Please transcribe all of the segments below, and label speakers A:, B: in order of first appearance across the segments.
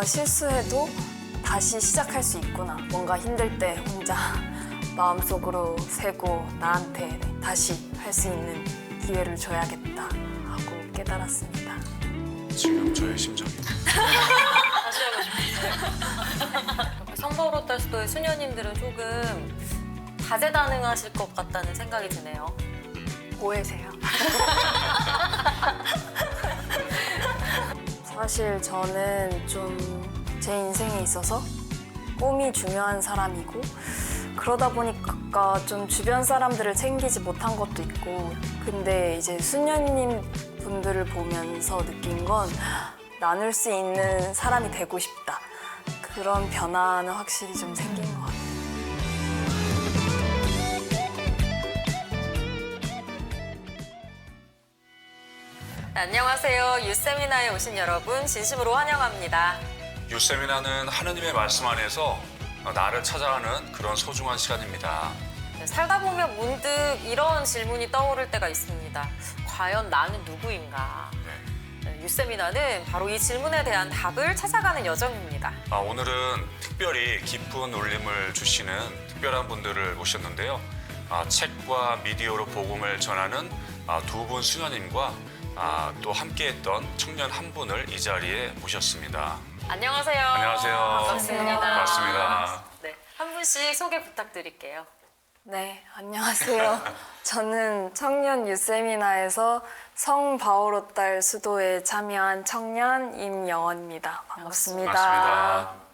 A: 실수해도 다시 시작할 수 있구나. 뭔가 힘들 때 혼자 마음속으로 세고 나한테 다시 할 수 있는 기회를 줘야겠다 하고 깨달았습니다.
B: 지금 저의 심정이.
C: 다시 하고 싶었어요. 성바오로딸 수도의 수녀님들은 조금 다재다능하실 것 같다는 생각이 드네요.
A: 오해세요. 사실 저는 좀 제 인생에 있어서 꿈이 중요한 사람이고 그러다 보니까 좀 주변 사람들을 챙기지 못한 것도 있고 근데 이제 수녀님 분들을 보면서 느낀 건 나눌 수 있는 사람이 되고 싶다. 그런 변화는 확실히 좀 생긴 것 같아요.
C: 안녕하세요. 유세미나에 오신 여러분 진심으로 환영합니다.
B: 유세미나는 하느님의 말씀 안에서 나를 찾아가는 그런 소중한 시간입니다.
C: 살다 보면 문득 이런 질문이 떠오를 때가 있습니다. 과연 나는 누구인가? 유세미나는 바로 이 질문에 대한 답을 찾아가는 여정입니다.
B: 오늘은 특별히 깊은 울림을 주시는 특별한 분들을 모셨는데요. 책과 미디어로 복음을 전하는 두 분 수녀님과 또 함께했던 청년 한 분을 이 자리에 모셨습니다.
C: 안녕하세요.
B: 안녕하세요.
C: 반갑습니다.
B: 반갑습니다.
C: 네, 한 분씩 소개 부탁드릴게요.
A: 네, 안녕하세요. 저는 청년 유세미나에서 성바오로딸 수도에 참여한 청년 임영원입니다. 반갑습니다.
B: 반갑습니다.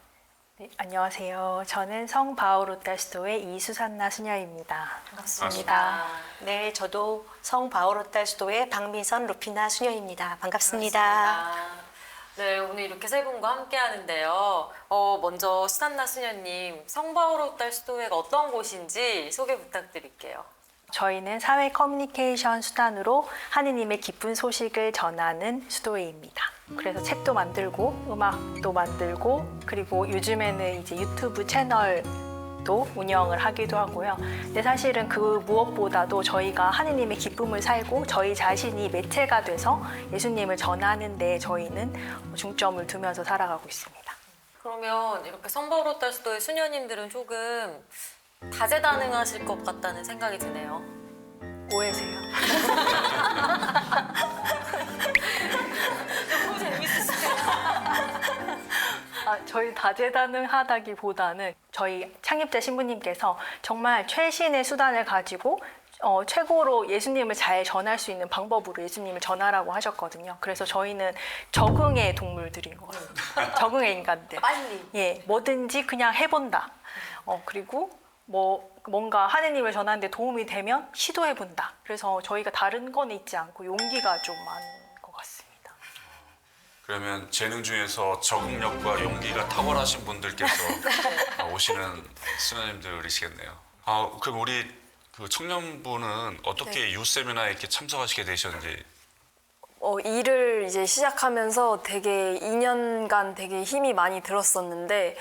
D: 네, 안녕하세요. 저는 성바오로딸 수도의 이수산나 수녀입니다.
C: 반갑습니다.
E: 네, 저도 성바오로딸 수도의 박민선 루피나 수녀입니다. 반갑습니다.
C: 네, 오늘 이렇게 세 분과 함께 하는데요. 먼저 수산나 수녀님, 성바오로딸 수도회가 어떤 곳인지 소개 부탁드릴게요.
D: 저희는 사회 커뮤니케이션 수단으로 하느님의 기쁜 소식을 전하는 수도회입니다. 그래서 책도 만들고 음악도 만들고 그리고 요즘에는 이제 유튜브 채널도 운영을 하기도 하고요. 근데 사실은 그 무엇보다도 저희가 하느님의 기쁨을 살고 저희 자신이 매체가 돼서 예수님을 전하는 데 저희는 중점을 두면서 살아가고 있습니다.
C: 그러면 이렇게 성바오로딸 수도의 수녀님들은 조금 다재다능하실 것 같다는 생각이 드네요.
A: 오해세요.
C: 너무 재밌으시네요.
D: 저희 다재다능하다기보다는 저희 창립자 신부님께서 정말 최신의 수단을 가지고 최고로 예수님을 잘 전할 수 있는 방법으로 예수님을 전하라고 하셨거든요. 그래서 저희는 적응의 동물들인 것 같아요. 적응의 인간들.
C: 빨리.
D: 예, 뭐든지 그냥 해본다. 그리고 뭔가 하느님을 전하는데 도움이 되면 시도해본다. 그래서 저희가 다른 건 있지 않고 용기가 좀 많은 것 같습니다.
B: 그러면 재능 중에서 적응력과 용기가 탁월하신 분들께서 오시는 수녀님들이시겠네요. 그럼 우리 그 청년부는 어떻게 유세미나에 이렇게 참석하시게 되셨는지?
A: 일을 이제 시작하면서 되게 2년간 되게 힘이 많이 들었었는데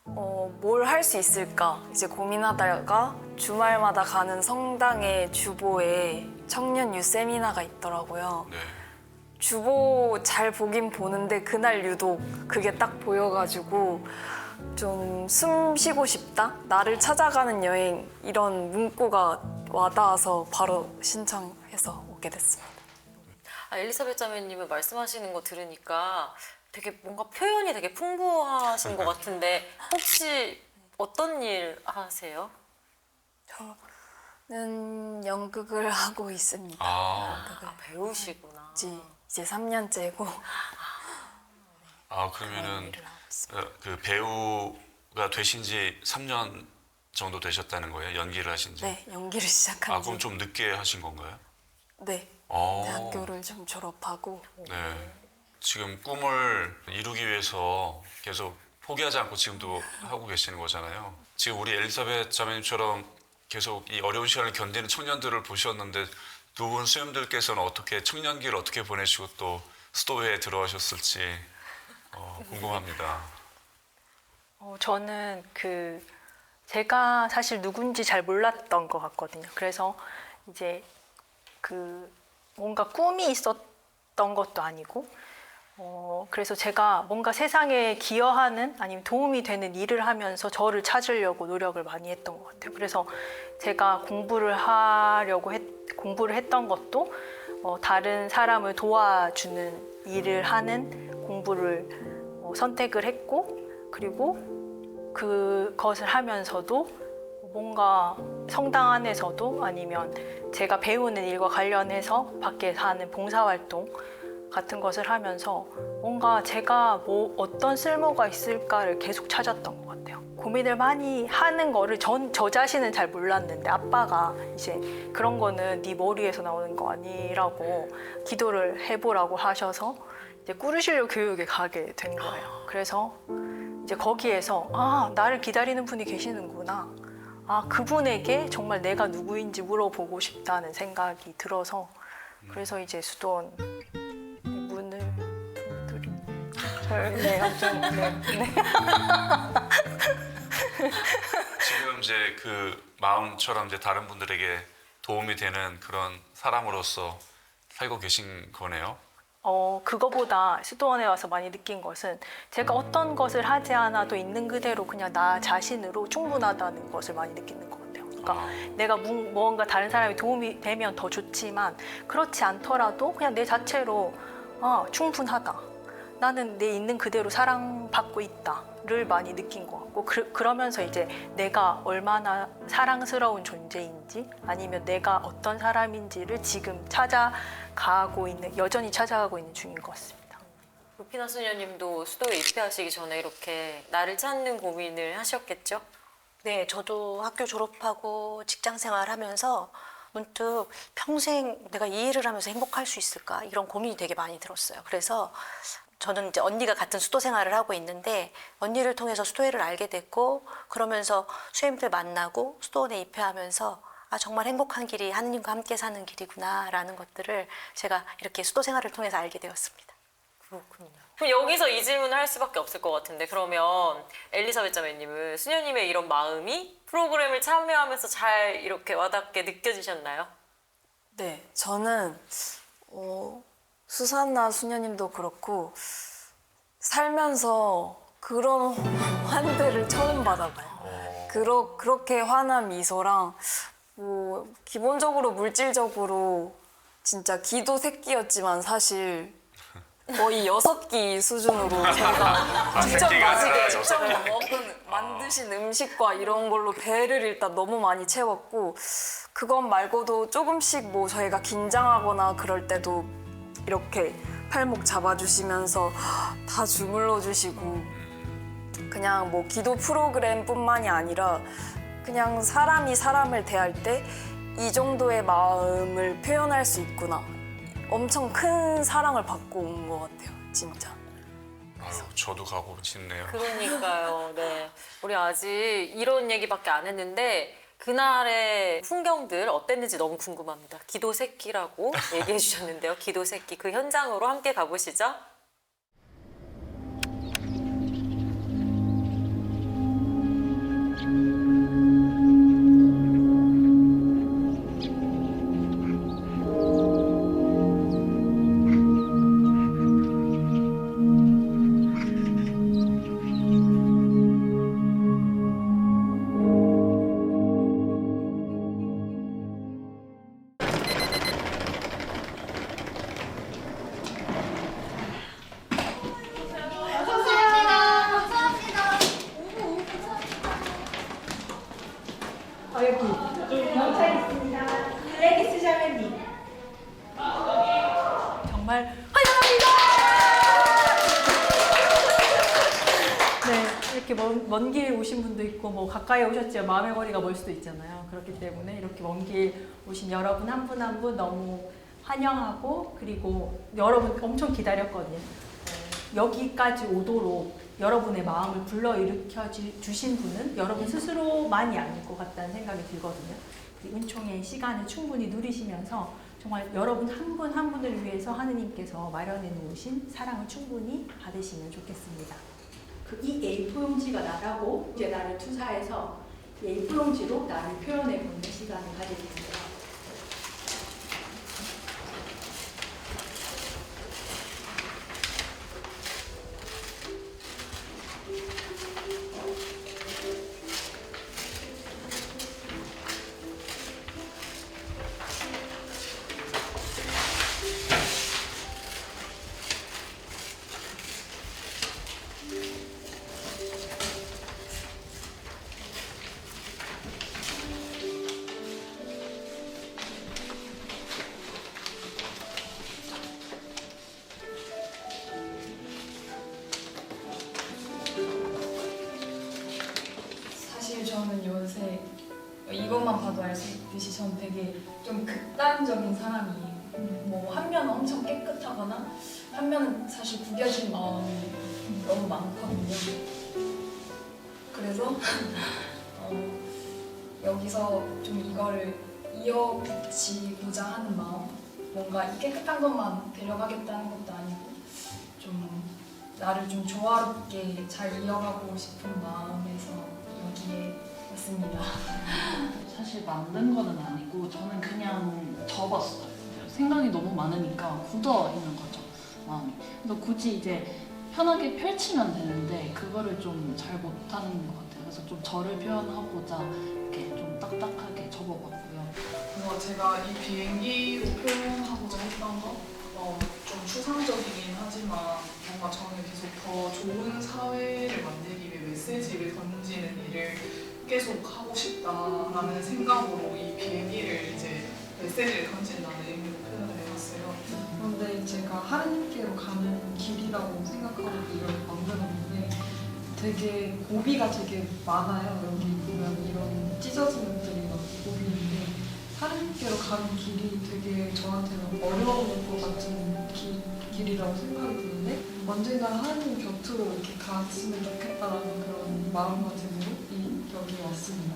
A: 뭘 할 수 있을까 이제 고민하다가 주말마다 가는 성당의 주보에 청년 유세미나가 있더라고요.
B: 네.
A: 주보 잘 보긴 보는데 그날 유독 그게 딱 보여가지고 좀 숨 쉬고 싶다? 나를 찾아가는 여행 이런 문구가 와닿아서 바로 신청해서 오게 됐습니다.
C: 엘리사벳 자매님은 말씀하시는 거 들으니까 되게 뭔가 표현이 되게 풍부하신 것 같은데 혹시 어떤 일 하세요?
A: 저는 연극을 하고 있습니다. 연극을
C: 배우시구나.
A: 이제 3년째고
B: 그러면은
A: 일을 하고 있습니다.
B: 그 배우가 되신 지 3년 정도 되셨다는 거예요? 연기를 하신 지?
A: 네, 연기를 시작한 지.
B: 그럼 좀 늦게 하신 건가요?
A: 네, 대학교를 좀 졸업하고
B: 네. 지금 꿈을 이루기 위해서 계속 포기하지 않고 지금도 하고 계시는 거잖아요. 지금 우리 엘리사벳 자매님처럼 계속 이 어려운 시간을 견디는 청년들을 보셨는데 두 분 수녀님들께서는 어떻게 청년기를 어떻게 보내시고 또 수도회에 들어가셨을지 궁금합니다.
D: 저는 제가 사실 누군지 잘 몰랐던 것 같거든요. 그래서 이제 뭔가 꿈이 있었던 것도 아니고 그래서 제가 뭔가 세상에 기여하는 아니면 도움이 되는 일을 하면서 저를 찾으려고 노력을 많이 했던 것 같아요. 그래서 제가 공부를 했던 것도 다른 사람을 도와주는 일을 하는 공부를 선택을 했고, 그리고 그것을 하면서도 뭔가 성당 안에서도 아니면 제가 배우는 일과 관련해서 밖에서 하는 봉사활동 같은 것을 하면서 뭔가 제가 어떤 쓸모가 있을까를 계속 찾았던 것 같아요. 고민을 많이 하는 거를 저 자신은 잘 몰랐는데 아빠가 이제 그런 거는 네 머리에서 나오는 거 아니라고 기도를 해보라고 하셔서 이제 꾸르실료 교육에 가게 된 거예요. 그래서 이제 거기에서 나를 기다리는 분이 계시는구나. 그분에게 정말 내가 누구인지 물어보고 싶다는 생각이 들어서 그래서 이제 수도원 문을 네, 아무튼 네.
B: 지금 이제 그 마음처럼 이제 다른 분들에게 도움이 되는 그런 사람으로서 살고 계신 거네요.
D: 그거보다 수도원에 와서 많이 느낀 것은 제가 어떤 것을 하지 않아도 있는 그대로 그냥 나 자신으로 충분하다는 것을 많이 느끼는 것 같아요. 그러니까 내가 무언가 다른 사람이 도움이 되면 더 좋지만 그렇지 않더라도 그냥 내 자체로 충분하다. 나는 내 있는 그대로 사랑받고 있다를 많이 느낀 것 같고 그러면서 이제 내가 얼마나 사랑스러운 존재인지 아니면 내가 어떤 사람인지를 지금 여전히 찾아가고 있는 중인 것 같습니다.
C: 루피나 수녀님도 수도에 입회하시기 전에 이렇게 나를 찾는 고민을 하셨겠죠?
E: 네, 저도 학교 졸업하고 직장 생활하면서 문득 평생 내가 이 일을 하면서 행복할 수 있을까 이런 고민이 되게 많이 들었어요. 그래서 저는 이제 언니가 같은 수도 생활을 하고 있는데 언니를 통해서 수도회를 알게 됐고 그러면서 수혜님들 만나고 수도원에 입회하면서 정말 행복한 길이 하느님과 함께 사는 길이구나라는 것들을 제가 이렇게 수도 생활을 통해서 알게 되었습니다.
C: 그렇군요. 그럼 여기서 이 질문을 할 수밖에 없을 것 같은데 그러면 엘리사벳 자매님은 수녀님의 이런 마음이 프로그램을 참여하면서 잘 이렇게 와닿게 느껴지셨나요?
A: 네, 저는 수산나 수녀님도 그렇고 살면서 그런 환대를 처음 받아봐요. 그렇게 환한 미소랑 기본적으로 물질적으로 진짜 기도 새끼였지만 사실 거의 6끼 수준으로 제가 직접 가지게 직접 만드신 음식과 이런 걸로 배를 일단 너무 많이 채웠고 그것 말고도 조금씩 저희가 긴장하거나 그럴 때도 이렇게 팔목 잡아주시면서 다 주물러 주시고 그냥 기도 프로그램뿐만이 아니라 그냥 사람이 사람을 대할 때 이 정도의 마음을 표현할 수 있구나. 엄청 큰 사랑을 받고 온 것 같아요, 진짜.
B: 저도 가고 싶네요.
C: 그러니까요. 네. 우리 아직 이런 얘기밖에 안 했는데 그날의 풍경들 어땠는지 너무 궁금합니다. 기도 새끼라고 얘기해 주셨는데요. 기도 새끼 그 현장으로 함께 가보시죠.
D: 정말 환영합니다. 네, 이렇게 먼 길 오신 분도 있고 가까이 오셨지만 마음의 거리가 멀 수도 있잖아요. 그렇기 때문에 이렇게 먼 길 오신 여러분 한 분 한 분 너무 환영하고 그리고 여러분 엄청 기다렸거든요. 여기까지 오도록 여러분의 마음을 불러일으켜 주신 분은 여러분 스스로만이 아닐 것 같다는 생각이 들거든요. 은총의 시간을 충분히 누리시면서 정말 여러분 한 분 한 분을 위해서 하느님께서 마련해 놓으신 사랑을 충분히 받으시면 좋겠습니다. 이 A4 용지가 나라고 이제 나를 투사해서 A4 용지로 나를 표현해 보는 시간을 가질 텐데요.
F: 이것만 봐도 알 수 있듯이 전 되게 좀 극단적인 사람이에요. 뭐 한 면은 엄청 깨끗하거나 한 면은 사실 구겨진 마음이 너무 많거든요. 그래서 여기서 좀 이거를 이어붙이고자 하는 마음, 뭔가 이 깨끗한 것만 데려가겠다는 것도 아니고 좀 나를 좀 조화롭게 잘 이어가고 싶은 마음에서 여기에 왔습니다.
G: 사실 만든 거는 아니고 저는 그냥 접었어요. 생각이 너무 많으니까 굳어 있는 거죠, 마음이. 그래서 굳이 이제 편하게 펼치면 되는데 그거를 좀 잘 못하는 것 같아요. 그래서 좀 저를 표현하고자 이렇게 좀 딱딱하게 접어봤고요.
H: 제가 이 비행기로 표현하고자 했던 건 좀 추상적이긴 하지만 뭔가 저는 계속 더 좋은 사회를 만들기 위해 메시지를 던지는 일을 계속 하고 싶다라는 생각으로 이 비행기를 이제 메시지를 던진다는 의미로 표현을 해봤어요.
F: 그런데 제가 하느님께로 가는 길이라고 생각하고 이걸 만들었는데 되게 고비가 되게 많아요. 여기 보면 이런 찢어진 것들이 막 고비인데 하느님께로 가는 길이 되게 저한테는 어려운 것 같은 길이라고 생각이 드는데 언젠가 하느님 곁으로 이렇게 갔으면 좋겠다라는 그런 마음가짐으로 여기 왔습니다.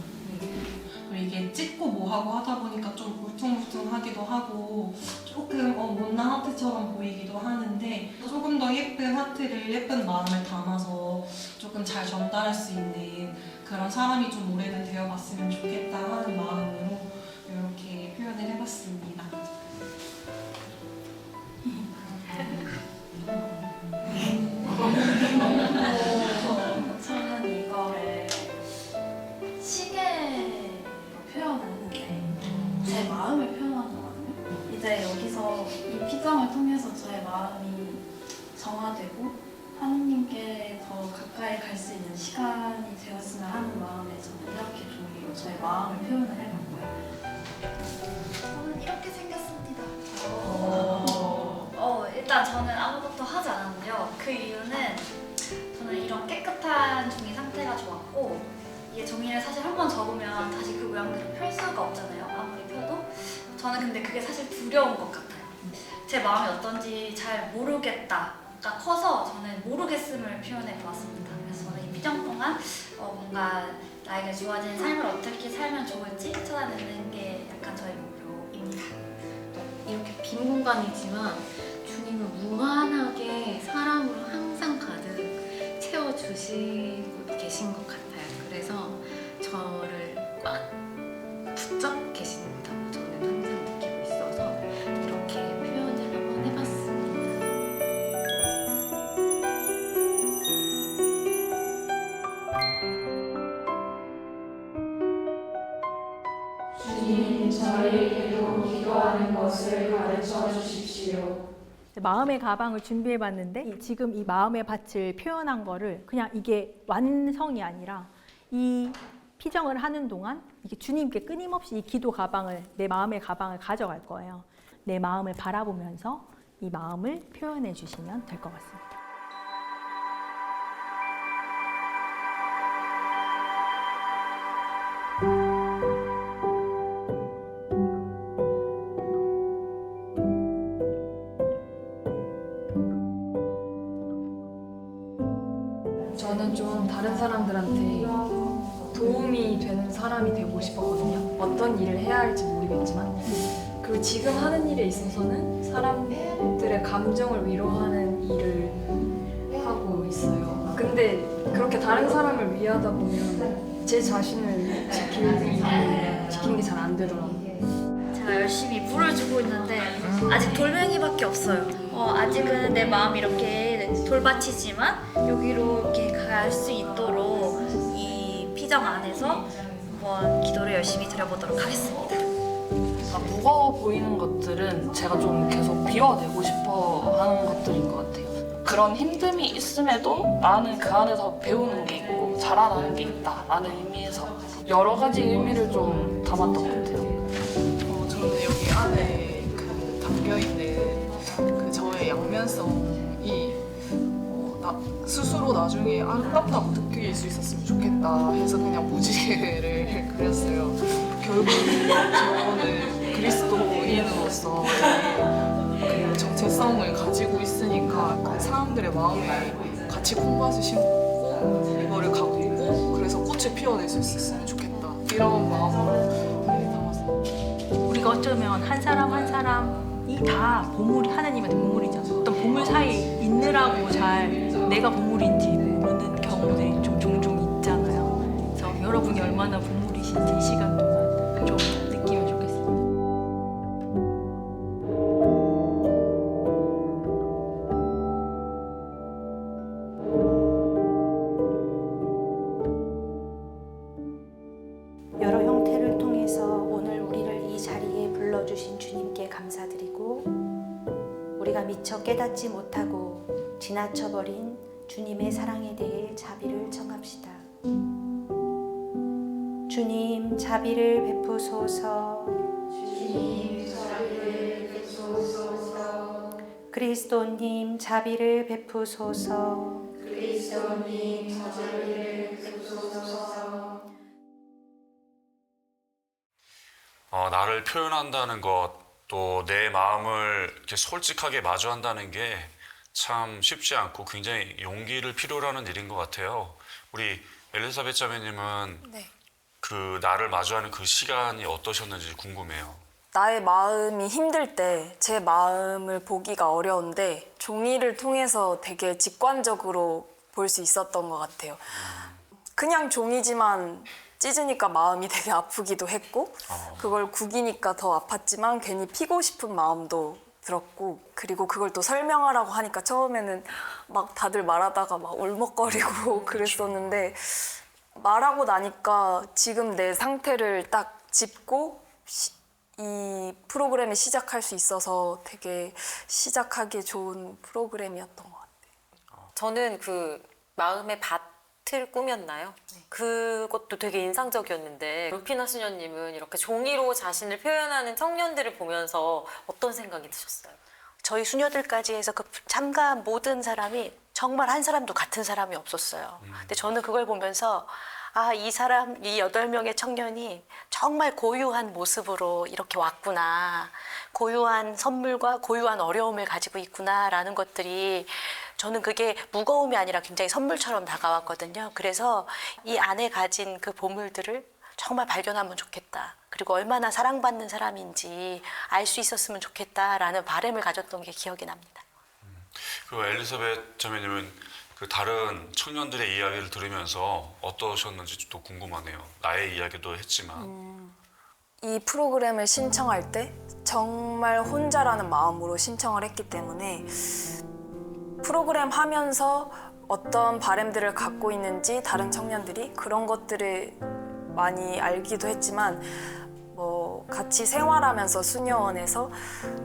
F: 네.
I: 이게 찍고 뭐하고 하다 보니까 좀 울퉁불퉁하기도 하고 조금 못난 하트처럼 보이기도 하는데 조금 더 예쁜 하트를 예쁜 마음을 담아서 조금 잘 전달할 수 있는 그런 사람이 좀 올해는 되어봤으면 좋겠다 하는 마음으로 이렇게 표현을 해봤습니다.
J: 저는 이거를 시계로 표현하는데 제 마음을 표현하는 거거든요. 이제 여기서 이 피정을 통해서 저의 마음이 정화되고 하느님께 더 가까이 갈 수 있는 시간이 되었으면 하는 마음에 저는 이렇게 종이로 저의 마음을 표현을 해봤고요. 저는 이렇게 생겼습니다. 일단 저는 아무것도 하지 않았는데요. 그 이유는 저는 이런 깨끗한 종이 상태가 좋았고 이게 종이를 사실 한 번 접으면 다시 그 모양대로 펼 수가 없잖아요. 아무리 펴도. 저는 근데 그게 사실 두려운 것 같아요. 제 마음이 어떤지 잘 모르겠다가 커서 저는 모르겠음을 표현해 보았습니다. 그래서 저는 이 피정 동안 뭔가 나에게 주어진 삶을 어떻게 살면 좋을지 찾아내는 게 약간 저의 목표입니다.
K: 이렇게 빈 공간이지만 주님은 무한하게 사랑으로 항상 가득 채워주시고 계신 것 같아요. 그래서 저를 꽉 붙잡고 계신다고 저는 항상 느끼고 있어서 이렇게 표현을 한번 해봤습니다.
L: 주님, 저희에게도 기도하는 것을 가르쳐 주십시오.
D: 마음의 가방을 준비해봤는데 지금 이 마음의 밭을 표현한 거를 그냥 이게 완성이 아니라 이 피정을 하는 동안 이게 주님께 끊임없이 이 기도 가방을 내 마음의 가방을 가져갈 거예요. 내 마음을 바라보면서 이 마음을 표현해 주시면 될 것 같습니다.
F: 저는 좀 다른 사람들한테 도움이 되는 사람이 되고 싶었거든요. 어떤 일을 해야 할지 모르겠지만 그리고 지금 하는 일에 있어서는 사람들의 감정을 위로하는 일을 하고 있어요. 근데 그렇게 다른 사람을 위하다 보면 제 자신을 지키는 게 잘 안 되더라고요.
J: 제가 열심히 물을 주고 있는데 아직 돌멩이밖에 없어요. 아직은 내 마음이 이렇게 돌밭이지만 여기로 이렇게 갈 수 있도록 이 피정 안에서 한번 기도를 열심히 드려보도록 하겠습니다.
G: 무거워 보이는 것들은 제가 좀 계속 비워내고 싶어 하는 것들인 것 같아요. 그런 힘듦이 있음에도 나는 그 안에서 배우는 게 있고 자라나는 게 있다라는 의미에서 여러 가지 의미를 좀 담았던 것 같아요.
H: 저는 여기 안에 담겨 있는 저의 양면성이 스스로 나중에 아름답다고 느낄 수 있었으면 좋겠다 해서 그냥 무지개를 그렸어요. 결국 저는 그리스도인으로서 그 정체성을 가지고 있으니까 그 사람들의 마음에 같이 콩밭을 심고 이거를 가꾸고 그래서 꽃을 피워낼 수 있었으면 좋겠다 이런 마음으로 담았어요.
D: 우리가 어쩌면 한 사람 한 사람이 다 보물이 하나님의 보물이잖아. 어떤 보물 사이에 있느라고 잘 내가 보물인지 모르는 경우들이 좀 종종 있잖아요. 그래서 여러분이 얼마나 보물이신지 이 시간 동안 좀 느끼면 좋겠습니다.
E: 여러 형태를 통해서 오늘 우리를 이 자리에 불러주신 주님께 감사드리고 우리가 미처 깨닫지 못하고 지나쳐버린 주님의 사랑에 대해 자비를 청합시다. 주님 자비를 베푸소서. 주님 자비를 베푸소서. 그리스도님 자비를 베푸소서. 그리스도님 자비를 베푸소서.
B: 나를 표현한다는 것, 또 내 마음을 이렇게 솔직하게 마주한다는 게 참 쉽지 않고 굉장히 용기를 필요로 하는 일인 것 같아요. 우리 엘리사벳 자매님은
A: 네.
B: 그 나를 마주하는 그 시간이 어떠셨는지 궁금해요.
A: 나의 마음이 힘들 때 제 마음을 보기가 어려운데 종이를 통해서 되게 직관적으로 볼 수 있었던 것 같아요. 그냥 종이지만 찢으니까 마음이 되게 아프기도 했고 그걸 구기니까 더 아팠지만 괜히 피고 싶은 마음도 들었고 그리고 그걸 또 설명하라고 하니까 처음에는 막 다들 말하다가 막 울먹거리고 그랬었는데 말하고 나니까 지금 내 상태를 딱 짚고 이 프로그램을 시작할 수 있어서 되게 시작하기 좋은 프로그램이었던 것 같아요.
C: 저는 그 마음의 밭을 꾸몄나요? 그것도 되게 인상적이었는데 루피나 수녀님은 이렇게 종이로 자신을 표현하는 청년들을 보면서 어떤 생각이 드셨어요?
E: 저희 수녀들까지 해서 그 참가한 모든 사람이 정말 한 사람도 같은 사람이 없었어요. 근데 저는 그걸 보면서 이 8명의 청년이 정말 고유한 모습으로 이렇게 왔구나. 고유한 선물과 고유한 어려움을 가지고 있구나라는 것들이 저는 그게 무거움이 아니라 굉장히 선물처럼 다가왔거든요. 그래서 이 안에 가진 그 보물들을 정말 발견하면 좋겠다. 그리고 얼마나 사랑받는 사람인지 알 수 있었으면 좋겠다라는 바람을 가졌던 게 기억이 납니다.
B: 그 엘리사벳 자매님은 그 다른 청년들의 이야기를 들으면서 어떠셨는지 또 궁금하네요. 나의 이야기도 했지만.
A: 이 프로그램을 신청할 때 정말 혼자라는 마음으로 신청을 했기 때문에 프로그램 하면서 어떤 바람들을 갖고 있는지 다른 청년들이 그런 것들을 많이 알기도 했지만 같이 생활하면서 수녀원에서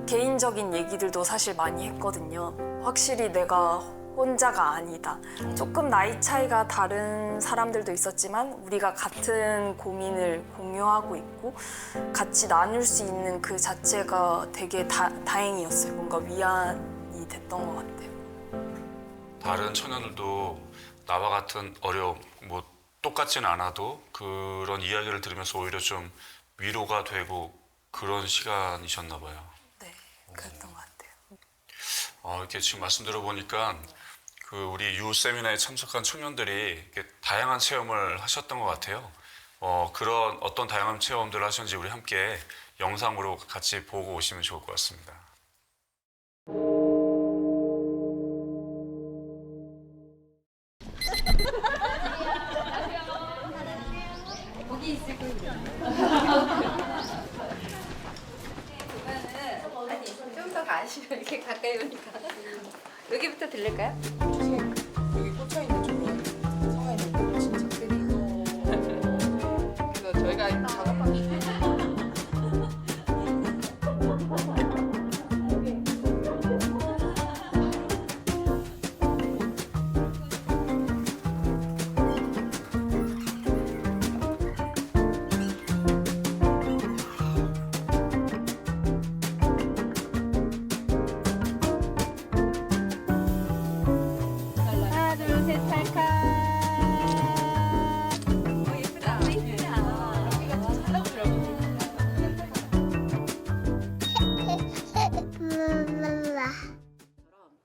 A: 개인적인 얘기들도 사실 많이 했거든요. 확실히 내가 혼자가 아니다. 조금 나이 차이가 다른 사람들도 있었지만 우리가 같은 고민을 공유하고 있고 같이 나눌 수 있는 그 자체가 되게 다행이었어요. 뭔가 위안이 됐던 것 같아요.
B: 다른 청년들도 나와 같은 어려움, 똑같지는 않아도 그런 이야기를 들으면서 오히려 좀 위로가 되고 그런 시간이셨나 봐요.
A: 네, 그랬던 것 같아요.
B: 이렇게 지금 말씀 들어보니까 그 우리 유 세미나에 참석한 청년들이 이렇게 다양한 체험을 하셨던 것 같아요. 그런 어떤 다양한 체험들을 하셨는지 우리 함께 영상으로 같이 보고 오시면 좋을 것 같습니다.
M: 거기 있을 거예요. 아니 좀 더 가시면 이렇게 가까이 오니까 여기부터 들릴까요?
H: 여기 꽂혀있는 종이 성에 있는 진짜 크기 그래서 저희가 작업하는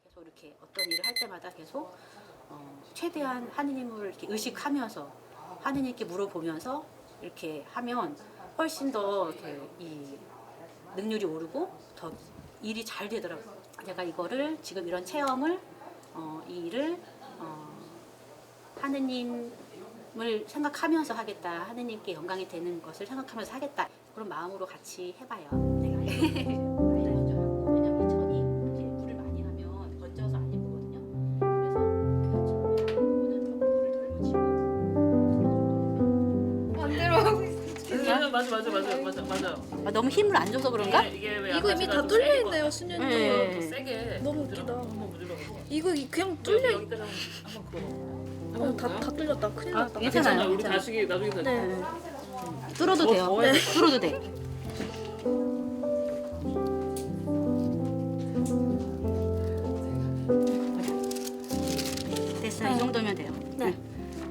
N: 계속 이렇게 어떤 일을 할 때마다 계속 최대한 하느님을 이렇게 의식하면서 하느님께 물어보면서 이렇게 하면 훨씬 더 이렇게 이 능률이 오르고 더 일이 잘 되더라고요. 제가 이거를 지금 이런 체험을 이 일을 하느님을 생각하면서 하겠다. 하느님께 영광이 되는 것을 생각하면서 하겠다. 그런 마음으로 같이 해봐요. 네.
G: 맞아.
N: 아, 너무 힘을 안 줘서 그런가?
O: 이거 이미 다 뚫려 있네요, 수녀님.
N: 네.
G: 세게.
O: 너무 웃기다. 이거 그냥 뚫려. 다 뚫렸다. 큰일 났다.
N: 괜찮아요.
G: 우리 나중에
O: 네.
N: 뚫어도 돼요. 뚫어도 돼. 됐어. 이 정도면 돼요. 네.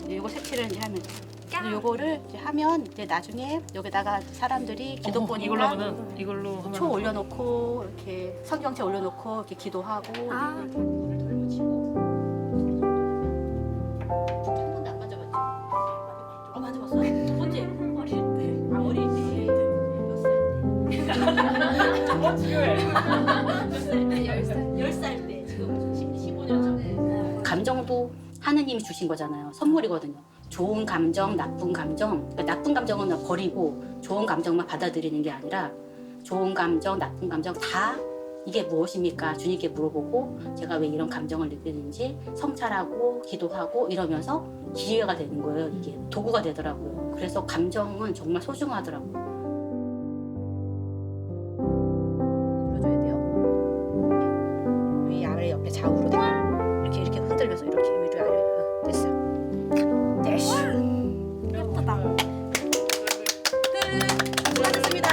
N: 이거 색칠을 이제 하면 돼. 요거를 이제 하면 이제 나중에 여기다가 사람들이 기도 보니까
G: 이걸로 하면
N: 초 올려놓고 이렇게 성경책 올려놓고 이렇게 기도하고 물을 묻히고 한 번도 안 만져봤죠? 만져봤어? 언제? 어릴 때. 아 어릴 때. 몇 살 때? 10살 때. 지금 15년 전에. 감정도 하느님이 주신 거잖아요. 선물이거든요. 좋은 감정, 나쁜 감정, 그러니까 나쁜 감정은 버리고 좋은 감정만 받아들이는 게 아니라 좋은 감정, 나쁜 감정 다 이게 무엇입니까? 주님께 물어보고 제가 왜 이런 감정을 느끼는지 성찰하고 기도하고 이러면서 기회가 되는 거예요. 이게 도구가 되더라고요. 그래서 감정은 정말 소중하더라고요. 눌러줘야 돼요. 위 아래 옆에 좌우로 내가 이렇게 흔들면서 이렇게 위로 아래 됐어요.
O: 예쁘다.
N: 수고하셨습니다.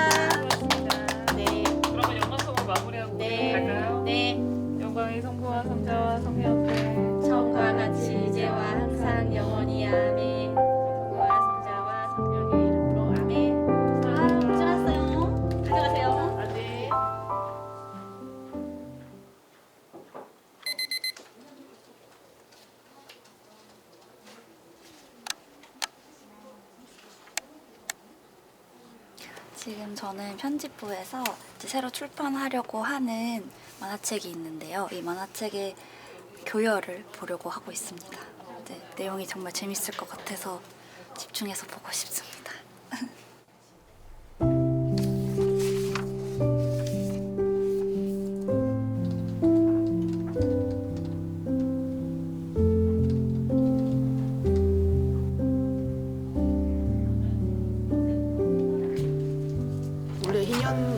N: 네.
G: 그러면 영광 성을 마무리하고
N: 네.
G: 갈까요?
N: 네.
G: 영광의 성부와 성자와 성령께
N: 처음과 같이 이제와 항상 영원히 아멘. 성부와 성자와 성령의 이름으로 아멘. 아, 고생하셨어요. 가져가세요.
G: 네.
A: 지금 저는 편집부에서 이제 새로 출판하려고 하는 만화책이 있는데요. 이 만화책의 교열을 보려고 하고 있습니다. 네, 내용이 정말 재밌을 것 같아서 집중해서 보고 싶습니다.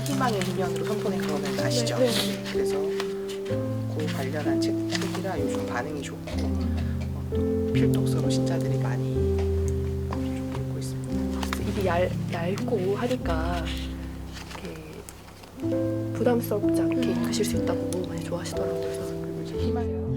P: 희망의 희년으로 선포된 거는 아시죠?
O: 네.
P: 그래서 그 관련한 책이라 요즘 반응이 좋고 또 필독서로 신자들이 많이 좀 읽고 있습니다.
O: 입이 얇고 하니까 이렇게 부담스럽지 않게 읽으실 수 있다고 많이 좋아하시더라고요. 그래서
P: 이제 희망의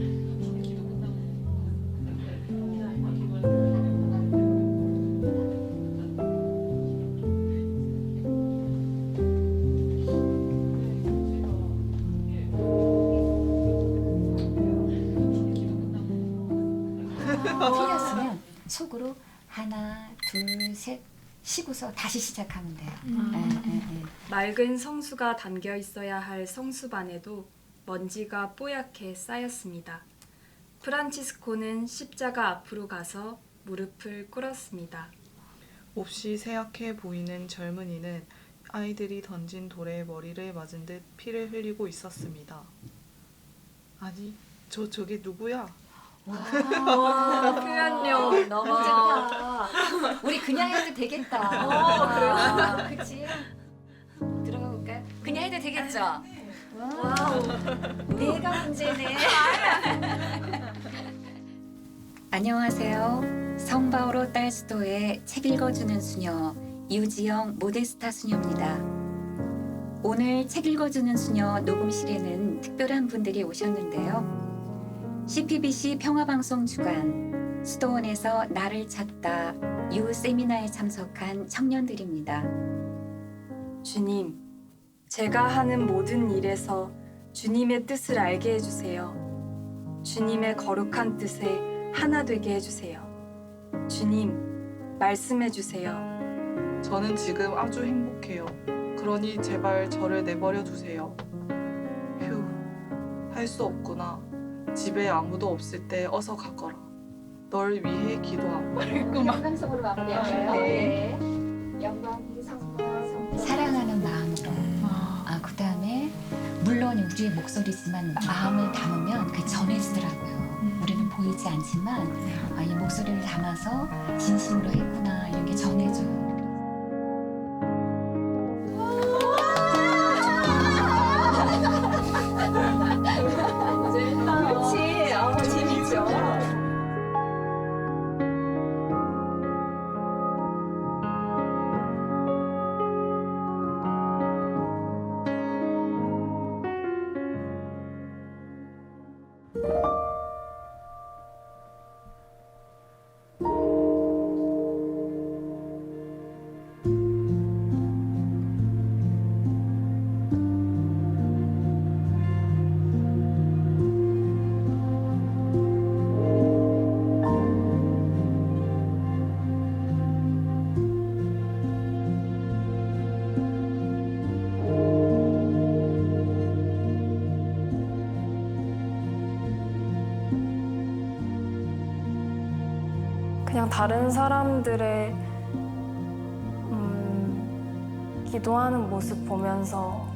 Q: 틀렸으면 속으로 하나, 둘, 셋 쉬고서 다시 시작하면 돼요.
R: 맑은 성수가 담겨 있어야 할 성수반에도 먼지가 뽀얗게 쌓였습니다. 프란치스코는 십자가 앞으로 가서 무릎을 꿇었습니다.
H: 몹시 새약해 보이는 젊은이는 아이들이 던진 돌에 머리를 맞은 듯 피를 흘리고 있었습니다. 아니, 저게 누구야?
Q: 와,
R: 표현력
Q: 너무 좋다. 우리 그냥 해도 되겠다.
R: 그래요?
Q: 그치? 들어가 볼까요? 그냥 해도 되겠죠? 와우, 내가 문제네. 안녕하세요. 성바오로 딸수도의 책 읽어주는 수녀 유지영 모데스타 수녀입니다. 오늘 책 읽어주는 수녀 녹음실에는 특별한 분들이 오셨는데요. CPBC 평화방송 주간 수도원에서 나를 찾다 유 세미나에 참석한 청년들입니다.
R: 주님, 제가 하는 모든 일에서 주님의 뜻을 알게 해주세요. 주님의 거룩한 뜻에 하나 되게 해주세요. 주님, 말씀해 주세요.
H: 저는 지금 아주 행복해요. 그러니 제발 저를 내버려 두세요. 휴, 할 수 없구나. 집에 아무도 없을 때 어서 가거라. 널 위해 기도함.
Q: 영광성으로 마무리할까요?
H: 네.
Q: 영광이 사랑하는 마음으로. 그다음에 물론 우리의 목소리지만 마음을 담으면 그게 전해지더라고요. 우리는 보이지 않지만 이 목소리를 담아서 진심으로 했구나 이런 게 전해져요.
R: 그렇지. 재밌죠. 그냥 다른 사람들의 기도하는 모습 보면서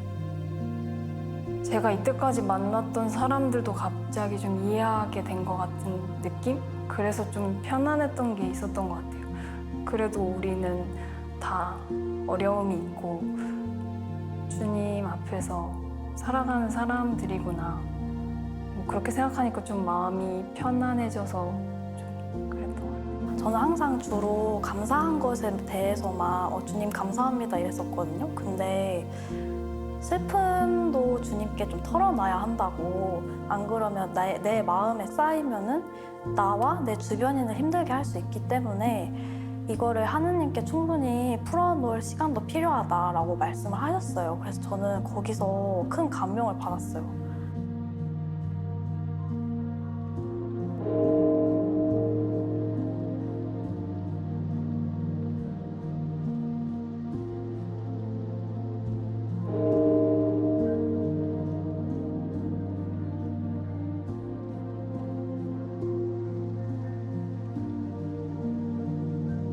R: 제가 이때까지 만났던 사람들도 갑자기 좀 이해하게 된 것 같은 느낌? 그래서 좀 편안했던 게 있었던 것 같아요. 그래도 우리는 다 어려움이 있고 주님 앞에서 살아가는 사람들이구나. 뭐 그렇게 생각하니까 좀 마음이 편안해져서
A: 저는 항상 주로 감사한 것에 대해서만 주님 감사합니다 이랬었거든요. 근데 슬픔도 주님께 좀 털어놔야 한다고. 안 그러면 내 마음에 쌓이면은 나와 내 주변인을 힘들게 할 수 있기 때문에 이거를 하느님께 충분히 풀어놓을 시간도 필요하다라고 말씀을 하셨어요. 그래서 저는 거기서 큰 감명을 받았어요.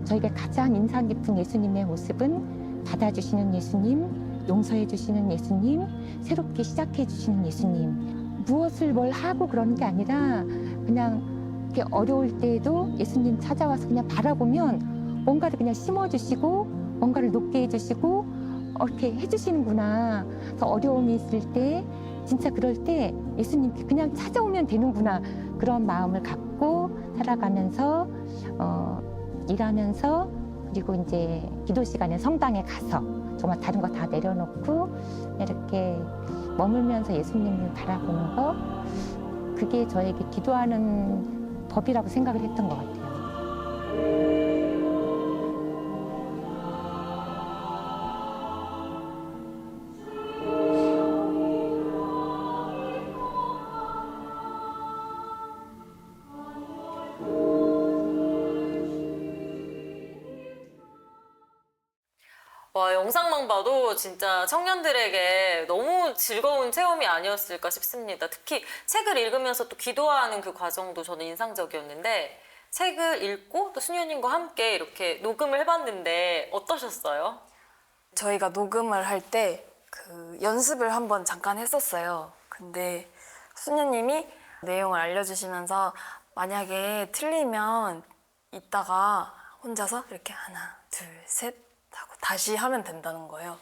S: 저에게 가장 인상 깊은 예수님의 모습은 받아주시는 예수님, 용서해 주시는 예수님, 새롭게 시작해 주시는 예수님. 무엇을 뭘 하고 그러는 게 아니라 그냥 이렇게 어려울 때에도 예수님 찾아와서 그냥 바라보면 뭔가를 그냥 심어주시고 뭔가를 높게 해주시고 이렇게 해주시는구나. 그래서 어려움이 있을 때 진짜 그럴 때 예수님께 그냥 찾아오면 되는구나. 그런 마음을 갖고 살아가면서 일하면서 그리고 이제 기도 시간에 성당에 가서 정말 다른 거 다 내려놓고 이렇게 머물면서 예수님을 바라보는 거, 그게 저에게 기도하는 법이라고 생각을 했던 것 같아요.
C: 와, 영상만 봐도 진짜 청년들에게 너무 즐거운 체험이 아니었을까 싶습니다. 특히 책을 읽으면서 또 기도하는 그 과정도 저는 인상적이었는데, 책을 읽고 또 수녀님과 함께 이렇게 녹음을 해봤는데 어떠셨어요?
A: 저희가 녹음을 할 때 그 연습을 한번 잠깐 했었어요. 근데 수녀님이 내용을 알려주시면서 만약에 틀리면 이따가 혼자서 이렇게 하나, 둘, 셋 하고 다시 하면 된다는 거예요.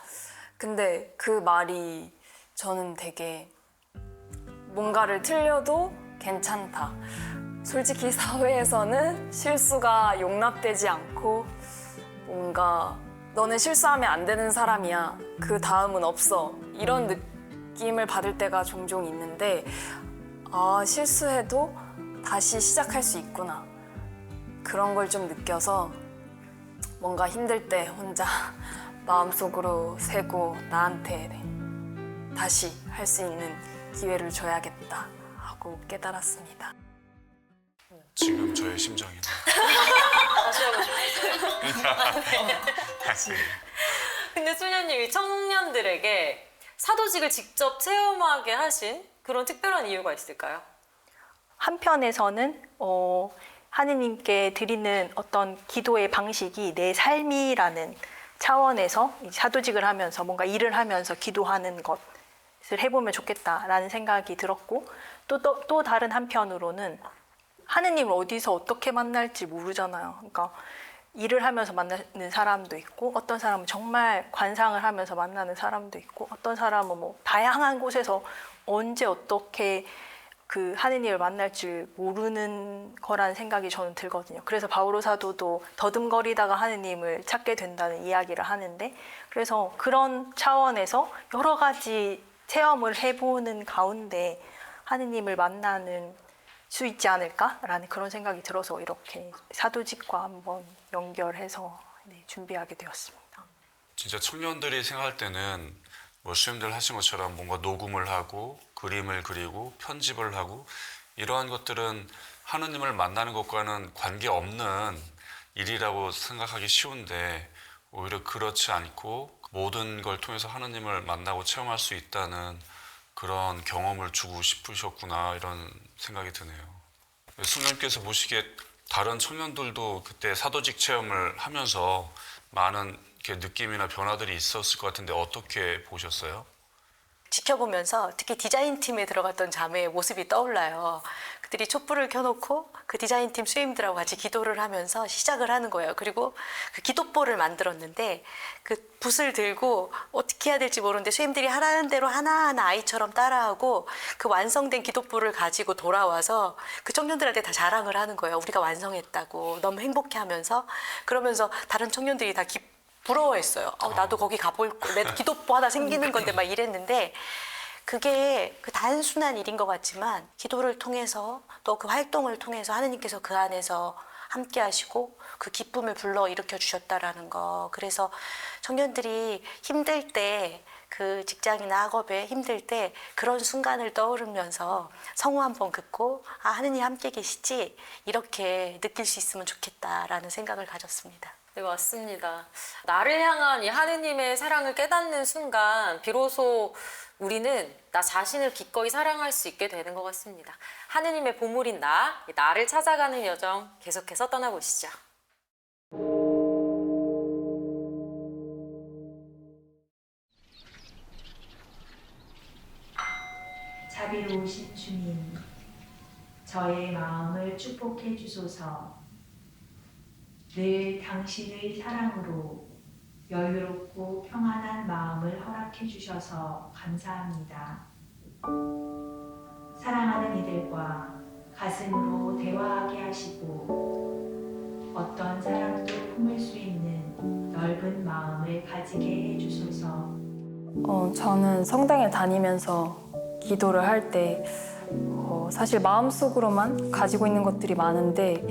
A: 근데 그 말이 저는 되게 뭔가를 틀려도 괜찮다. 솔직히 사회에서는 실수가 용납되지 않고 뭔가 너는 실수하면 안 되는 사람이야. 그 다음은 없어. 이런 느낌을 받을 때가 종종 있는데 실수해도 다시 시작할 수 있구나. 그런 걸 좀 느껴서 뭔가 힘들 때 혼자 마음속으로 세고 나한테 다시 할 수 있는 기회를 줘야겠다 하고 깨달았습니다.
B: 지금 저의 심정이네.
C: 다시 하고 싶었어요. 근데 수녀님, 이 청년들에게 사도직을 직접 체험하게 하신 그런 특별한 이유가 있을까요?
D: 한편에서는 하느님께 드리는 어떤 기도의 방식이 내 삶이라는 차원에서 사도직을 하면서 뭔가 일을 하면서 기도하는 것을 해보면 좋겠다라는 생각이 들었고 또 다른 한편으로는 하느님을 어디서 어떻게 만날지 모르잖아요. 그러니까 일을 하면서 만나는 사람도 있고 어떤 사람은 정말 관상을 하면서 만나는 사람도 있고 어떤 사람은 뭐 다양한 곳에서 언제 어떻게 그 하느님을 만날 줄 모르는 거라는 생각이 저는 들거든요. 그래서 바오로 사도도 더듬거리다가 하느님을 찾게 된다는 이야기를 하는데 그래서 그런 차원에서 여러 가지 체험을 해보는 가운데 하느님을 만나는 수 있지 않을까라는 그런 생각이 들어서 이렇게 사도직과 한번 연결해서 준비하게 되었습니다.
B: 진짜 청년들이 생각할 때는 뭐 수님들 하신 것처럼 뭔가 녹음을 하고 그림을 그리고 편집을 하고 이러한 것들은 하느님을 만나는 것과는 관계없는 일이라고 생각하기 쉬운데 오히려 그렇지 않고 모든 걸 통해서 하느님을 만나고 체험할 수 있다는 그런 경험을 주고 싶으셨구나 이런 생각이 드네요. 수님께서 보시기에 다른 청년들도 그때 사도직 체험을 하면서 많은 이렇게 느낌이나 변화들이 있었을 것 같은데 어떻게 보셨어요?
E: 지켜보면서 특히 디자인팀에 들어갔던 자매의 모습이 떠올라요. 그들이 촛불을 켜놓고 그 디자인팀 수임들하고 같이 기도를 하면서 시작을 하는 거예요. 그리고 그 기도볼을 만들었는데 그 붓을 들고 어떻게 해야 될지 모르는데 수임들이 하라는 대로 하나하나 아이처럼 따라하고 그 완성된 기도볼을 가지고 돌아와서 그 청년들한테 다 자랑을 하는 거예요. 우리가 완성했다고 너무 행복해하면서 그러면서 다른 청년들이 다 부러워했어요. 나도 거기 가볼 거, 내 기도보 하나 생기는 건데 막 이랬는데 그게 그 단순한 일인 것 같지만 기도를 통해서 또 그 활동을 통해서 하느님께서 그 안에서 함께 하시고 그 기쁨을 불러일으켜 주셨다라는 거. 그래서 청년들이 힘들 때 그 직장이나 학업에 힘들 때 그런 순간을 떠오르면서 성우 한번 긋고 하느님 함께 계시지 이렇게 느낄 수 있으면 좋겠다라는 생각을 가졌습니다.
C: 네, 맞습니다. 나를 향한 이 하느님의 사랑을 깨닫는 순간 비로소 우리는 나 자신을 기꺼이 사랑할 수 있게 되는 것 같습니다. 하느님의 보물인 나를 찾아가는 여정 계속해서 떠나보시죠.
T: 자비로우신 주님, 저의 마음을 축복해 주소서. 늘 당신의 사랑으로 여유롭고 평안한 마음을 허락해 주셔서 감사합니다. 사랑하는 이들과 가슴으로 대화하게 하시고 어떤 사랑도 품을 수 있는 넓은 마음을 가지게 해주소서.
R: 저는 성당에 다니면서 기도를 할 때 사실 마음속으로만 가지고 있는 것들이 많은데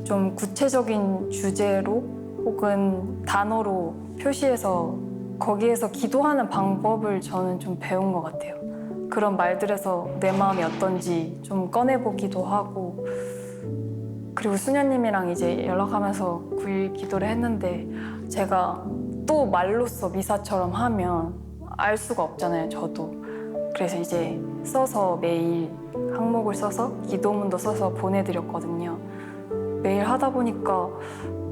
R: 좀 구체적인 주제로 혹은 단어로 표시해서 거기에서 기도하는 방법을 저는 좀 배운 것 같아요. 그런 말들에서 내 마음이 어떤지 좀 꺼내보기도 하고 그리고 수녀님이랑 이제 연락하면서 9일 기도를 했는데 제가 또 말로써 미사처럼 하면 알 수가 없잖아요, 저도. 그래서 이제 써서 매일 항목을 써서 기도문도 써서 보내드렸거든요. 매일 하다 보니까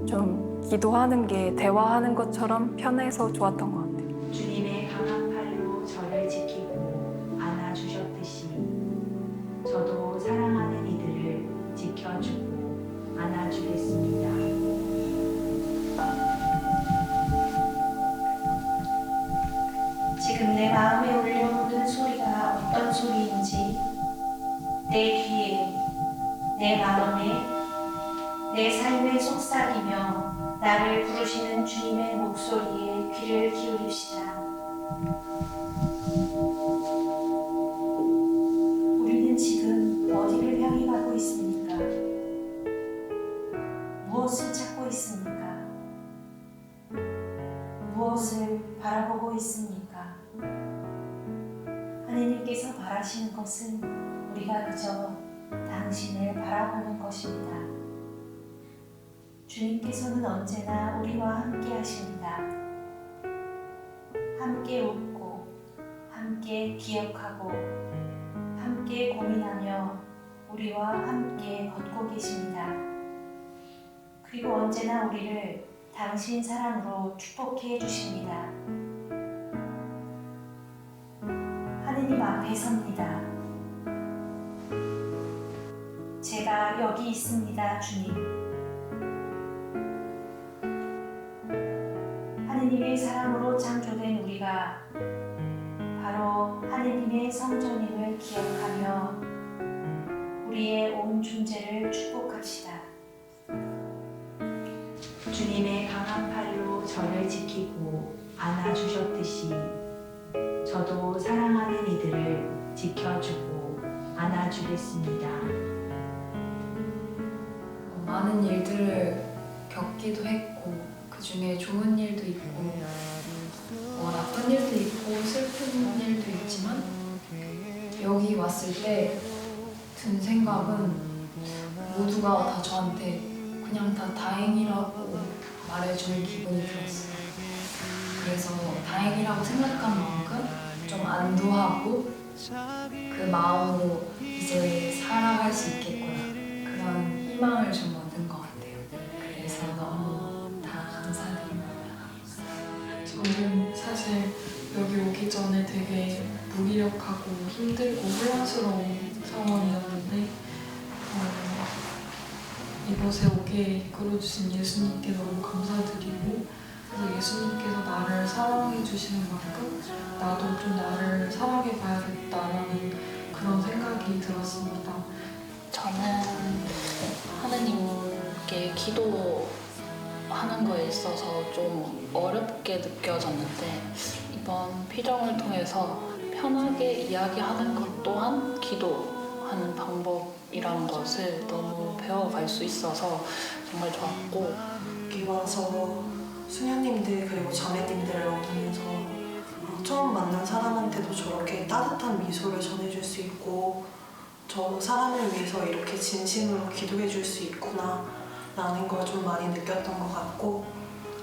R: 좀 기도하는 게 대화하는 것처럼 편해서 좋았던 것 같아요.
T: 주님의 강한 팔로 저를 지키고 안아주셨듯이 저도 사랑하는 이들을 지켜주고 안아주겠습니다. 지금 내 마음에 울려오는 소리가 어떤 소리인지 내 귀에, 내 마음에, 내 삶에 속삭이며 나를 부르시는 주님의 목소리에 귀를 기울입시다. 우리는 지금 어디를 향해 가고 있습니까? 무엇을 찾고 있습니까? 무엇을 바라보고 있습니까? 하느님께서 바라시는 것은 우리가 그저 당신을 바라보는 것입니다. 주님께서는 언제나 우리와 함께 하십니다. 함께 웃고, 함께 기억하고, 함께 고민하며 우리와 함께 걷고 계십니다. 그리고 언제나 우리를 당신 사랑으로 축복해 주십니다. 하느님 앞에 섭니다. 제가 여기 있습니다, 주님. 하느님의 사랑으로 창조된 우리가 바로 하느님의 성전임을 기억하며 우리의 온 존재를 축복합시다. 주님의 강한 팔로 저를 지키고 안아주셨듯이 저도 사랑하는 이들을 지켜주고 안아주겠습니다.
A: 많은 일들을 겪기도 했고 그 중에 좋은 일도 있고 나쁜 일도 있고 슬픈 일도 있지만 여기 왔을 때 든 생각은 모두가 다 저한테 그냥 다 다행이라고 말해줄 기분이 들었어요. 그래서 다행이라고 생각한 만큼 좀 안도하고 그 마음으로 이제 살아갈 수 있겠구나 그런 희망을 좀 얻은 것 같아요. 그래서 너무 다 감사드립니다.
F: 저는 사실 여기 오기 전에 되게 무기력하고 힘들고 혼란스러운 상황이었는데 이곳에 오게 이끌어주신 예수님께 너무 감사드리고 그래서 예수님께서 나를 사랑해 주시는 만큼 나도 좀 나를 사랑해 봐야겠다라는 그런 생각이 들었습니다.
G: 저는 하느님께 기도하는 거에 있어서 좀 어렵게 느껴졌는데 이번 피정을 통해서 편하게 이야기하는 것 또한 기도하는 방법이라는 것을 너무 배워갈 수 있어서 정말 좋았고
I: 여기 와서 수녀님들 그리고 자매님들을 얻으면서 처음 만난 사람한테도 저렇게 따뜻한 미소를 전해줄 수 있고 저 사람을 위해서 이렇게 진심으로 기도해 줄 수 있구나 라는 걸 좀 많이 느꼈던 것 같고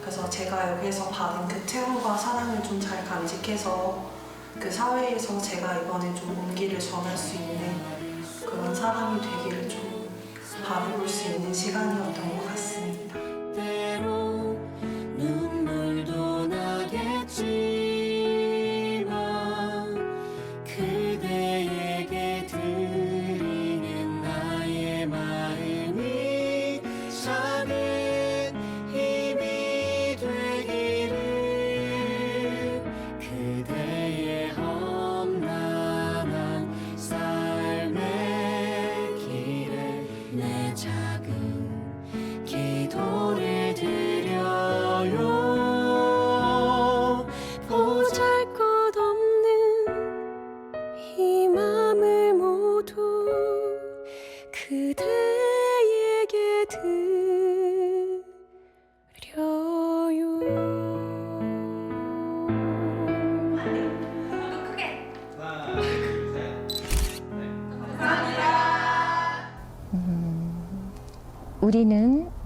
I: 그래서 제가 여기에서 받은 그 체험과 사랑을 좀 잘 간직해서 그 사회에서 제가 이번에 좀 온기를 전할 수 있는 그런 사람이 되기를 좀 바라볼 수 있는 시간이었던 것 같습니다.
L: 때로 눈물도 나겠지만 그대에게 드리는 나의 마음이 작은 힘이 되기를 그대의 험난한 삶의 길에 내 작은 기도를 드려요. 보잘것없는 이 맘을 모두 그대에게 드려요.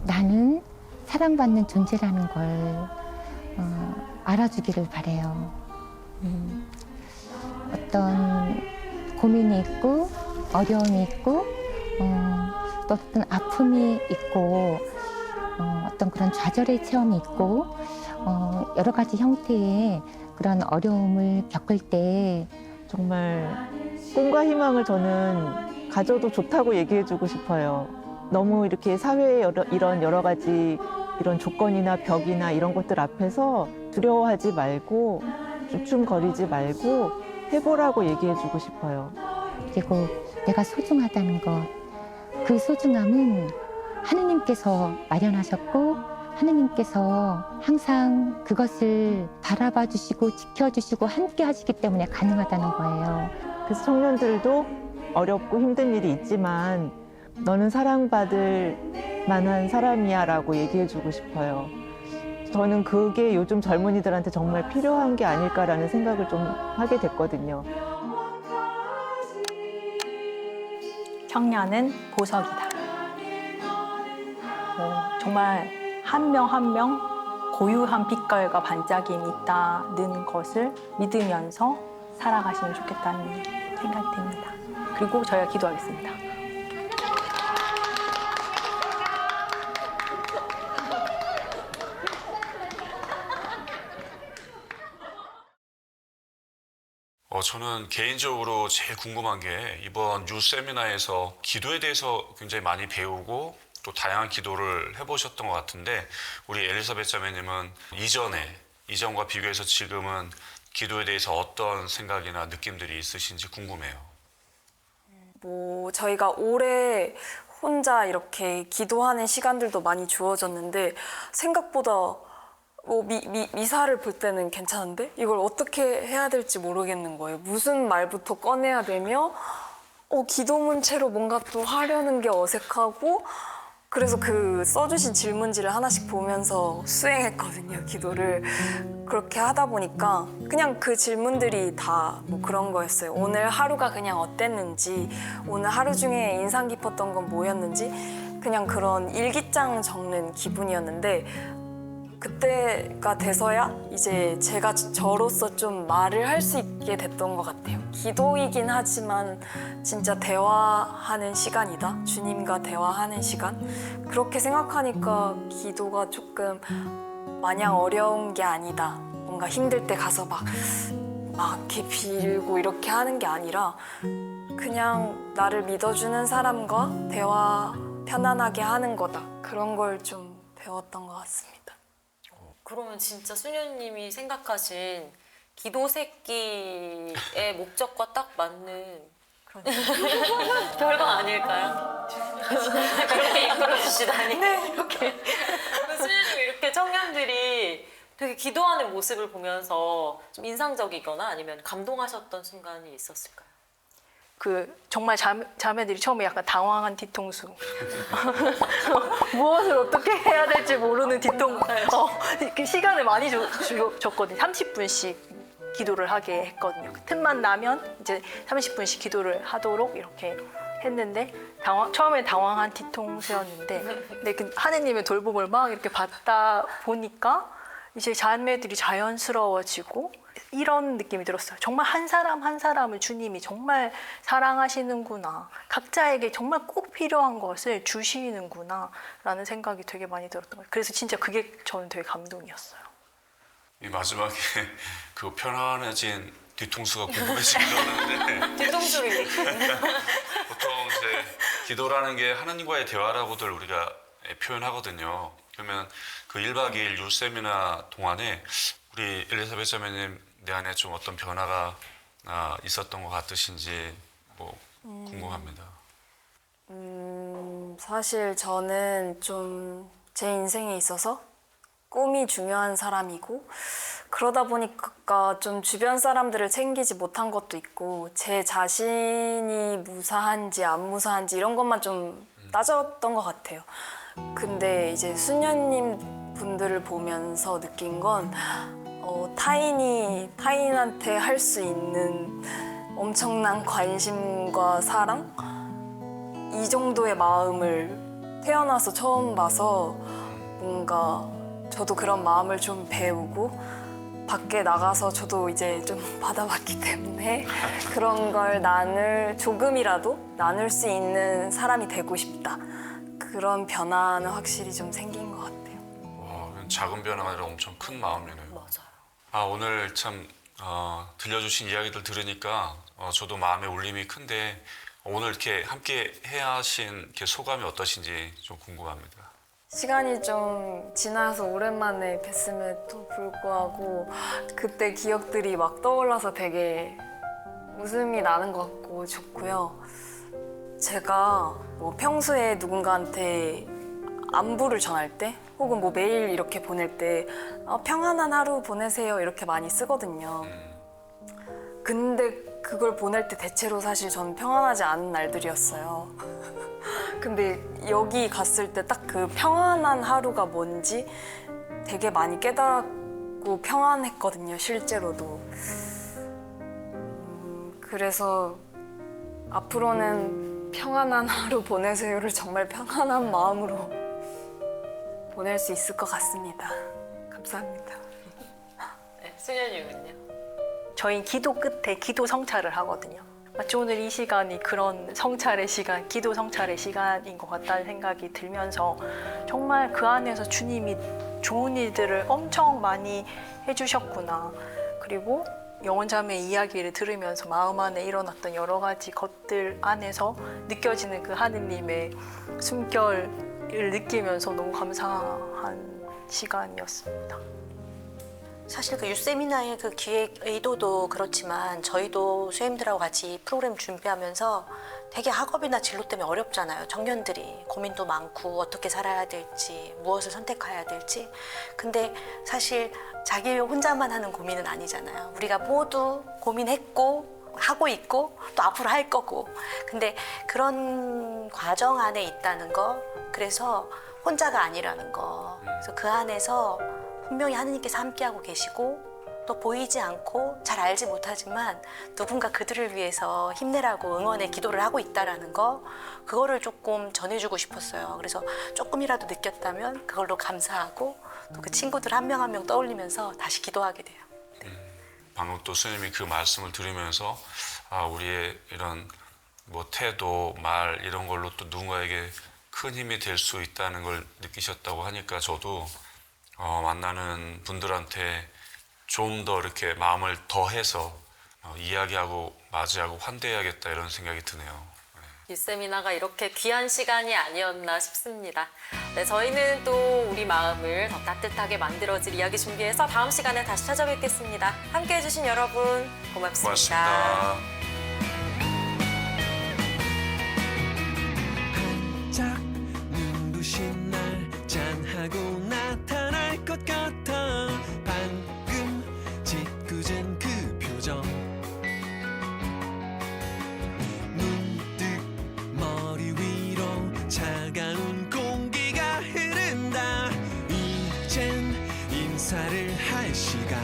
S: 나는 사랑받는 존재라는 걸 알아주기를 바래요. 어떤 고민이 있고 어려움이 있고 또 어떤 아픔이 있고 어떤 그런 좌절의 체험이 있고 여러 가지 형태의 그런 어려움을 겪을 때
U: 정말 꿈과 희망을 저는 가져도 좋다고 얘기해주고 싶어요. 너무 이렇게 사회의 이런 여러 가지 이런 조건이나 벽이나 이런 것들 앞에서 두려워하지 말고 쭈춤거리지 말고 해보라고 얘기해주고 싶어요.
S: 그리고 내가 소중하다는 것, 그 소중함은 하느님께서 마련하셨고 하느님께서 항상 그것을 바라봐 주시고 지켜주시고 함께 하시기 때문에 가능하다는 거예요.
U: 그래서 청년들도 어렵고 힘든 일이 있지만 너는 사랑받을 만한 사람이야 라고 얘기해주고 싶어요. 저는 그게 요즘 젊은이들한테 정말 필요한 게 아닐까라는 생각을 좀 하게 됐거든요.
D: 청년은 보석이다. 정말 한 명 한 명 고유한 빛깔과 반짝임이 있다는 것을 믿으면서 살아가시면 좋겠다는 생각이 듭니다. 그리고 저희가 기도하겠습니다.
B: 저는 개인적으로 제일 궁금한 게 이번 유 세미나에서 기도에 대해서 굉장히 많이 배우고 또 다양한 기도를 해보셨던 것 같은데 우리 엘리사벳 자매님은 이전과 비교해서 지금은 기도에 대해서 어떤 생각이나 느낌들이 있으신지 궁금해요.
A: 저희가 올해 혼자 이렇게 기도하는 시간들도 많이 주어졌는데 생각보다 미사를 볼 때는 괜찮은데 이걸 어떻게 해야 될지 모르겠는 거예요. 무슨 말부터 꺼내야 되며 기도문체로 뭔가 또 하려는 게 어색하고 그래서 그 써주신 질문지를 하나씩 보면서 수행했거든요, 기도를. 그렇게 하다 보니까 그냥 그 질문들이 다 그런 거였어요. 오늘 하루가 그냥 어땠는지, 오늘 하루 중에 인상 깊었던 건 뭐였는지 그냥 그런 일기장 적는 기분이었는데 그때가 돼서야 이제 제가 저로서 좀 말을 할 수 있게 됐던 것 같아요. 기도이긴 하지만 진짜 대화하는 시간이다. 주님과 대화하는 시간. 그렇게 생각하니까 기도가 조금 마냥 어려운 게 아니다. 뭔가 힘들 때 가서 막 이렇게 빌고 이렇게 하는 게 아니라 그냥 나를 믿어주는 사람과 대화 편안하게 하는 거다. 그런 걸 좀 배웠던 것 같습니다.
C: 그러면 진짜 수녀님이 생각하신 기도 새끼의 목적과 딱 맞는 별거 아닐까요? 그렇게 이끌어주시다니. 네, 이렇게. 수녀님 이렇게 청년들이 되게 기도하는 모습을 보면서 좀 인상적이거나 아니면 감동하셨던 순간이 있었을까요?
D: 정말 자매들이 처음에 약간 당황한 뒤통수. 무엇을 어떻게 해야 될지 모르는 뒤통수. 시간을 많이 줬거든요. 30분씩 기도를 하게 했거든요. 틈만 나면 이제 30분씩 기도를 하도록 이렇게 했는데 처음에 당황한 뒤통수였는데 근데 하느님의 돌봄을 막 이렇게 받다 보니까 이제 자매들이 자연스러워지고 이런 느낌이 들었어요. 정말 한 사람 한 사람을 주님이 정말 사랑하시는구나. 각자에게 정말 꼭 필요한 것을 주시는구나 라는 생각이 되게 많이 들었던 거예요. 그래서 진짜 그게 저는 되게 감동이었어요.
B: 이 마지막에 그 편안해진 뒤통수가 궁금해지긴 하는데
C: 뒤통수를
B: 보통 이제 기도라는 게 하나님과의 대화라고들 우리가 표현하거든요. 그러면 그 1박 2일 유 세미나 동안에 우리 엘리사벳 자매님 내 안에 좀 어떤 변화가 있었던 것 같으신지 궁금합니다.
A: 사실 저는 좀 제 인생에 있어서 꿈이 중요한 사람이고 그러다 보니까 좀 주변 사람들을 챙기지 못한 것도 있고 제 자신이 무사한지 안 무사한지 이런 것만 좀 따졌던 것 같아요. 근데 이제 수녀님 분들을 보면서 느낀 건 타인한테 할 수 있는 엄청난 관심과 사랑? 이 정도의 마음을 태어나서 처음 봐서 뭔가 저도 그런 마음을 좀 배우고 밖에 나가서 저도 이제 좀 받아봤기 때문에 그런 걸 조금이라도 나눌 수 있는 사람이 되고 싶다. 그런 변화는 확실히 좀 생긴 것 같아요.
B: 작은 변화가 아니라 엄청 큰 마음이네요.
C: 맞아요.
B: 오늘 참 들려주신 이야기들 들으니까 저도 마음의 울림이 큰데 오늘 이렇게 함께 해야 하신 이렇게 소감이 어떠신지 좀 궁금합니다.
A: 시간이 좀 지나서 오랜만에 뵀음에도 불구하고 그때 기억들이 막 떠올라서 되게 웃음이 나는 것 같고 좋고요. 제가 평소에 누군가한테 안부를 전할 때 혹은 메일 이렇게 보낼 때 평안한 하루 보내세요 이렇게 많이 쓰거든요. 근데 그걸 보낼 때 대체로 사실 저는 평안하지 않은 날들이었어요. 근데 여기 갔을 때 딱 그 평안한 하루가 뭔지 되게 많이 깨닫고 평안했거든요, 실제로도. 그래서 앞으로는 평안한 하루 보내세요를 정말 평안한 마음으로 보낼 수 있을 것 같습니다. 감사합니다.
C: 네, 수녀님은요?
D: 저희 기도 끝에 기도 성찰을 하거든요. 마치 오늘 이 시간이 그런 성찰의 시간, 기도 성찰의 시간인 것 같다는 생각이 들면서 정말 그 안에서 주님이 좋은 일들을 엄청 많이 해주셨구나. 그리고 영혼자매 이야기를 들으면서 마음 안에 일어났던 여러 가지 것들 안에서 느껴지는 그 하느님의 숨결을 느끼면서 너무 감사한 시간이었습니다.
E: 사실 그 유세미나의 그 기획 의도도 그렇지만 저희도 수혜님들하고 같이 프로그램 준비하면서 되게 학업이나 진로 때문에 어렵잖아요. 청년들이 고민도 많고 어떻게 살아야 될지, 무엇을 선택해야 될지. 근데 사실 자기 혼자만 하는 고민은 아니잖아요. 우리가 모두 고민했고 하고 있고 또 앞으로 할 거고. 근데 그런 과정 안에 있다는 거, 그래서 혼자가 아니라는 거. 그래서 그 안에서 분명히 하느님께서 함께하고 계시고 또 보이지 않고 잘 알지 못하지만 누군가 그들을 위해서 힘내라고 응원의 기도를 하고 있다라는 거, 그거를 조금 전해주고 싶었어요. 그래서 조금이라도 느꼈다면 그걸로 감사하고 또 그 친구들 한 명 한 명 떠올리면서 다시 기도하게 돼요.
B: 방금 또 스님이 그 말씀을 들으면서 우리의 이런 뭐 태도, 말 이런 걸로 또 누군가에게 큰 힘이 될 수 있다는 걸 느끼셨다고 하니까 저도 만나는 분들한테 좀 더 이렇게 마음을 더해서 이야기하고 맞이하고 환대해야겠다 이런 생각이 드네요.
C: 유세미나가 이렇게 귀한 시간이 아니었나 싶습니다. 네, 저희는 또 우리 마음을 더 따뜻하게 만들어질 이야기 준비해서 다음 시간에 다시 찾아뵙겠습니다. 함께해 주신 여러분 고맙습니다.
L: 반짝 눈부신 날 짠하고 나타날 것 같아. 방금 짓궂은 그 표정, 문득 머리 위로 차가운 공기가 흐른다. 이젠 인사를 할 시간.